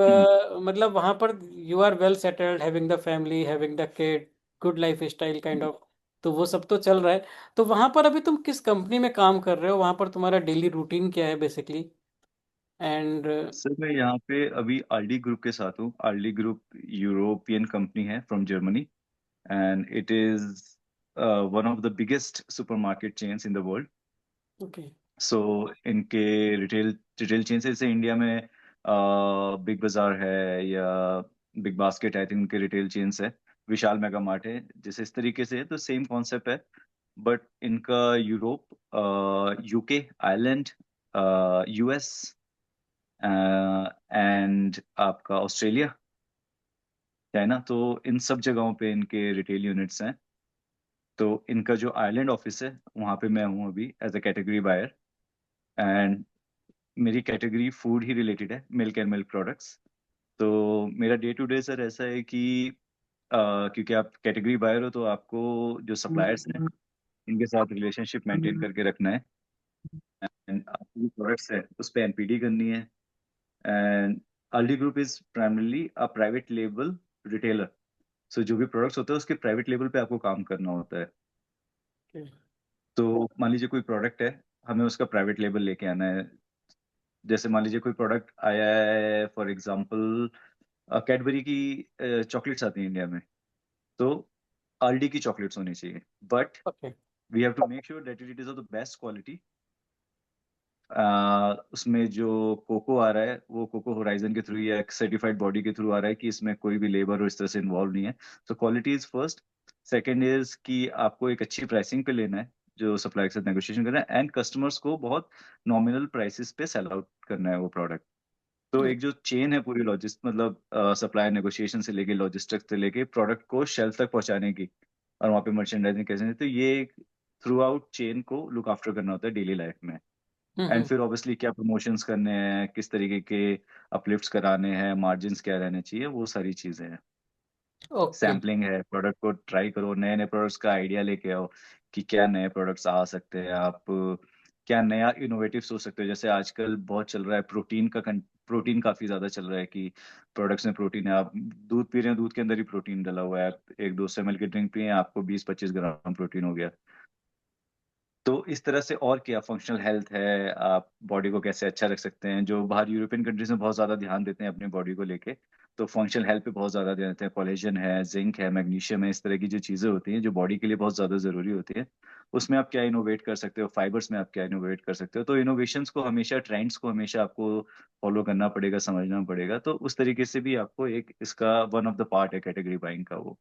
हम्म। मतलब वहां पर you are well settled, having the family, having the kid, good life style kind of, तो वो सब तो चल रहा है। तो वहां पर अभी तुम किस कंपनी में काम कर रहे हो? वहां पर तुम्हारा डेली रूटीन क्या है बेसिकली? एंड सर मैं यहाँ पे अभी आरडी ग्रुप के साथ हूँ। आरडी ग्रुप यूरोपियन कंपनी है from Germany, and it is one of the biggest supermarket chains in the world. Okay. So इनके रिटेल रिटेल चेन से, जैसे इंडिया में बिग बाजार है या बिग बास्केट, आई थिंक उनके रिटेल चेन्स है। विशाल मेगा मार्ट है, जैसे इस तरीके से है, तो सेम कॉन्सेप्ट है। बट इनका Europe, UK, Ireland, US and आपका ऑस्ट्रेलिया, चाइना, तो इन सब जगहों पे इनके रिटेल यूनिट्स हैं। तो इनका जो आयरलैंड ऑफिस है, वहाँ पे मैं हूँ अभी as a category buyer. And मेरी कैटेगरी फूड ही रिलेटेड है, मिल्क एंड मिल्क प्रोडक्ट्स। तो मेरा डे टू डे सर ऐसा है कि क्योंकि आप कैटेगरी बायर हो, तो आपको जो सप्लायर्स हैं इनके साथ रिलेशनशिप मेंटेन करके रखना है। एंड आपकी जो प्रोडक्ट्स है उस पर एनपीडी करनी है। And Aldi group is primarily a private label retailer. So जो भी प्रोडक्ट्स होते हैं उसके प्राइवेट लेबल पे आपको काम करना होता है। तो मान लीजिए कोई प्रोडक्ट है, हमें उसका प्राइवेट लेबल लेके आना है। जैसे मान लीजिए कोई प्रोडक्ट आया है, फॉर एग्जांपल कैडबरी की चॉकलेट्स आती हैं इंडिया में, तो आरडी की चॉकलेट्स होनी चाहिए। But okay. We have to make sure that it is of the best quality. उसमें जो कोको आ रहा है वो कोको होराइजन के थ्रू या एक सर्टिफाइड बॉडी के थ्रू आ रहा है कि इसमें कोई भी लेबर और इस तरह से इन्वॉल्व नहीं है। तो quality is first. Second is कि आपको एक अच्छी प्राइसिंग पे लेना है, जो सप्लाई के साथ नेगोशिएशन करना है, एंड कस्टमर्स को बहुत नॉमिनल प्राइसेस पे सेल आउट करना है वो प्रोडक्ट। तो एक जो चेन है पूरी, लॉजिस्ट मतलब सप्लाई नेगोशिएशन से लेके लॉजिस्टिक्स से लेके प्रोडक्ट को शेल्फ तक पहुंचाने की, और वहाँ पे मर्चेंडाइजिंग कैसे, तो ये थ्रू आउट चेन को लुक आफ्टर करना होता है डेली लाइफ में। एंड हम्म। फिर ऑब्वियसली क्या प्रमोशंस करने हैं, किस तरीके के अपलिफ्ट्स कराने हैं, मार्जिन्स क्या रहने चाहिए, वो सारी चीजें हैं। ओके। सैम्पलिंग है, प्रोडक्ट को ट्राई करो, नए नए प्रोडक्ट्स का आइडिया लेके आओ कि क्या नए प्रोडक्ट्स आ सकते हैं। आप क्या नया इनोवेटिव सोच सकते हो। जैसे आजकल बहुत चल रहा है प्रोटीन काफी ज्यादा चल रहा है कि प्रोडक्ट्स में प्रोटीन है। आप दूध पी रहे हैं, दूध के अंदर ही प्रोटीन डला हुआ है। आप एक 200 ml की ड्रिंक पिए, आपको 20-25 ग्राम प्रोटीन हो गया। तो इस तरह से और क्या फंक्शनल हेल्थ है, आप बॉडी को कैसे अच्छा रख सकते हैं। जो बाहर यूरोपियन कंट्रीज में बहुत ज्यादा ध्यान देते हैं अपनी बॉडी को लेके, तो फंक्शनल हेल्थ पे बहुत ज्यादा ध्यान देते हैं। कोलेजन है, जिंक है, मैग्नीशियम है, इस तरह की जो चीजें होती हैं जो बॉडी के लिए बहुत ज्यादा जरूरी होती है, उसमें आप क्या इनोवेट कर सकते हो, फाइबर्स में आप क्या इनोवेट कर सकते हो। तो इनोवेशंस को हमेशा, ट्रेंड्स को हमेशा आपको फॉलो करना पड़ेगा, समझना पड़ेगा। तो उस तरीके से भी आपको एक इसका वन ऑफ द पार्ट है कैटेगरी बाइंग का वो।